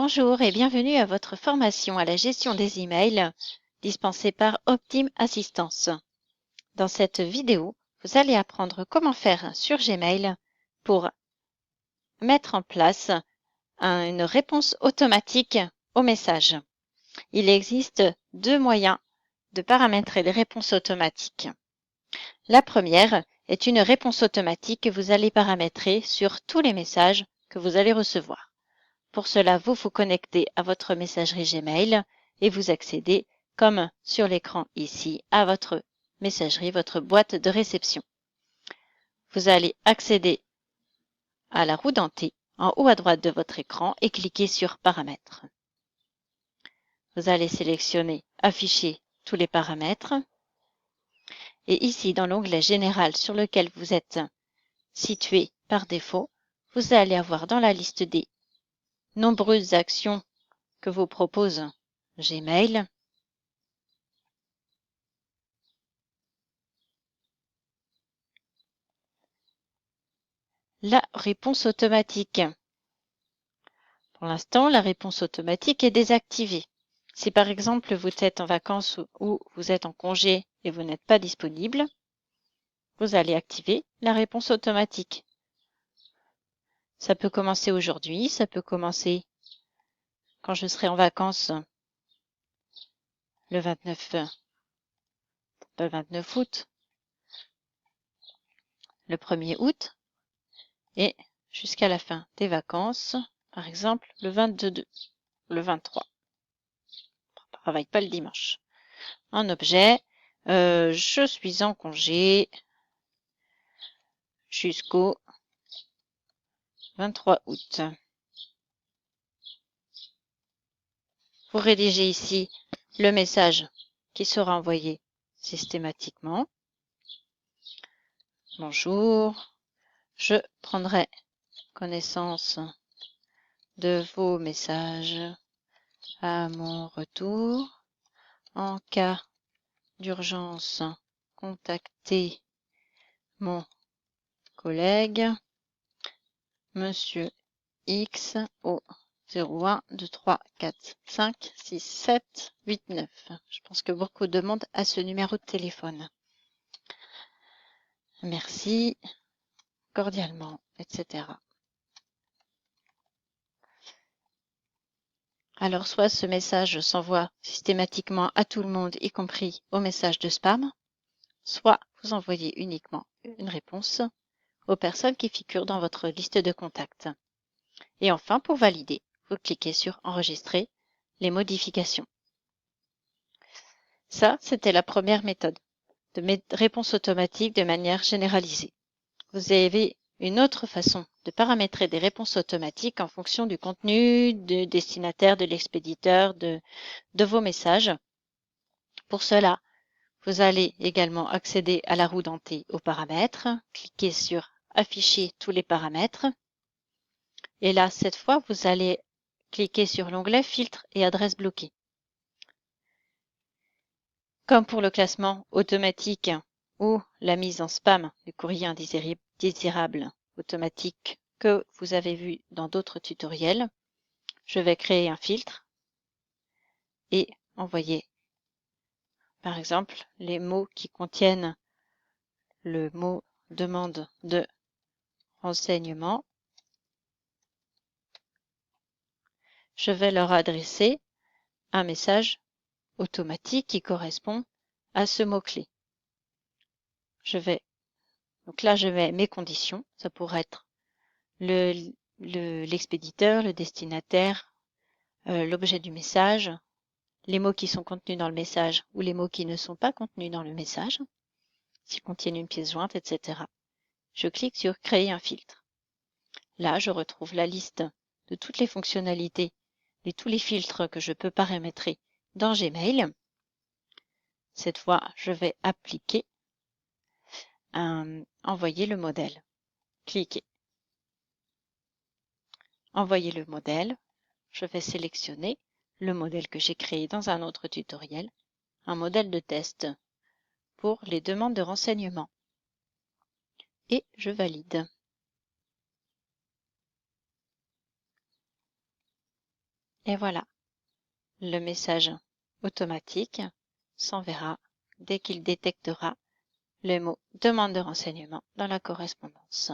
Bonjour et bienvenue à votre formation à la gestion des emails dispensée par Optim Assistance. Dans cette vidéo, vous allez apprendre comment faire sur Gmail pour mettre en place une réponse automatique aux messages. Il existe deux moyens de paramétrer les réponses automatiques. La première est une réponse automatique que vous allez paramétrer sur tous les messages que vous allez recevoir. Pour cela, vous vous connectez à votre messagerie Gmail et vous accédez, comme sur l'écran ici, à votre messagerie, votre boîte de réception. Vous allez accéder à la roue dentée en haut à droite de votre écran et cliquer sur Paramètres. Vous allez sélectionner Afficher tous les paramètres. Et ici, dans l'onglet Général sur lequel vous êtes situé par défaut, vous allez avoir dans la liste des nombreuses actions que vous propose Gmail, la réponse automatique. Pour l'instant, la réponse automatique est désactivée. Si par exemple vous êtes en vacances ou vous êtes en congé et vous n'êtes pas disponible, vous allez activer la réponse automatique. Ça peut commencer aujourd'hui, ça peut commencer quand je serai en vacances le 29 août, le 1er août et jusqu'à la fin des vacances, par exemple le 22, le 23. On ne travaille pas le dimanche. En objet, je suis en congé jusqu'au 23 août. Vous rédigez ici le message qui sera envoyé systématiquement. Bonjour, je prendrai connaissance de vos messages à mon retour. En cas d'urgence, contactez mon collègue, Monsieur X, au 01 2 3 4 5 6 7 8 9. Je pense que beaucoup demandent à ce numéro de téléphone. Merci, cordialement, etc. Alors, soit ce message s'envoie systématiquement à tout le monde, y compris aux messages de spam, soit vous envoyez uniquement une réponse aux personnes qui figurent dans votre liste de contacts. Et enfin, pour valider, vous cliquez sur Enregistrer les modifications. Ça, c'était la première méthode de réponse automatique de manière généralisée. Vous avez une autre façon de paramétrer des réponses automatiques en fonction du contenu, du destinataire, de l'expéditeur, de vos messages. Pour cela, vous allez également accéder à la roue dentée aux paramètres, cliquez sur Afficher tous les paramètres. Et là, cette fois, vous allez cliquer sur l'onglet Filtre et adresse bloquée. Comme pour le classement automatique ou la mise en spam du courrier indésirable automatique que vous avez vu dans d'autres tutoriels, je vais créer un filtre et envoyer, par exemple, les mots qui contiennent le mot demande de renseignement. Je vais leur adresser un message automatique qui correspond à ce mot-clé. Donc là, je mets mes conditions. Ça pourrait être l'expéditeur, le destinataire, l'objet du message, les mots qui sont contenus dans le message ou les mots qui ne sont pas contenus dans le message, s'ils contiennent une pièce jointe, etc. Je clique sur Créer un filtre. Là, je retrouve la liste de toutes les fonctionnalités et tous les filtres que je peux paramétrer dans Gmail. Cette fois, je vais appliquer Envoyer le modèle. Cliquez. Envoyer le modèle. Je vais sélectionner le modèle que j'ai créé dans un autre tutoriel, un modèle de test pour les demandes de renseignements. Et je valide. Et voilà, le message automatique s'enverra dès qu'il détectera le mot demande de renseignement dans la correspondance.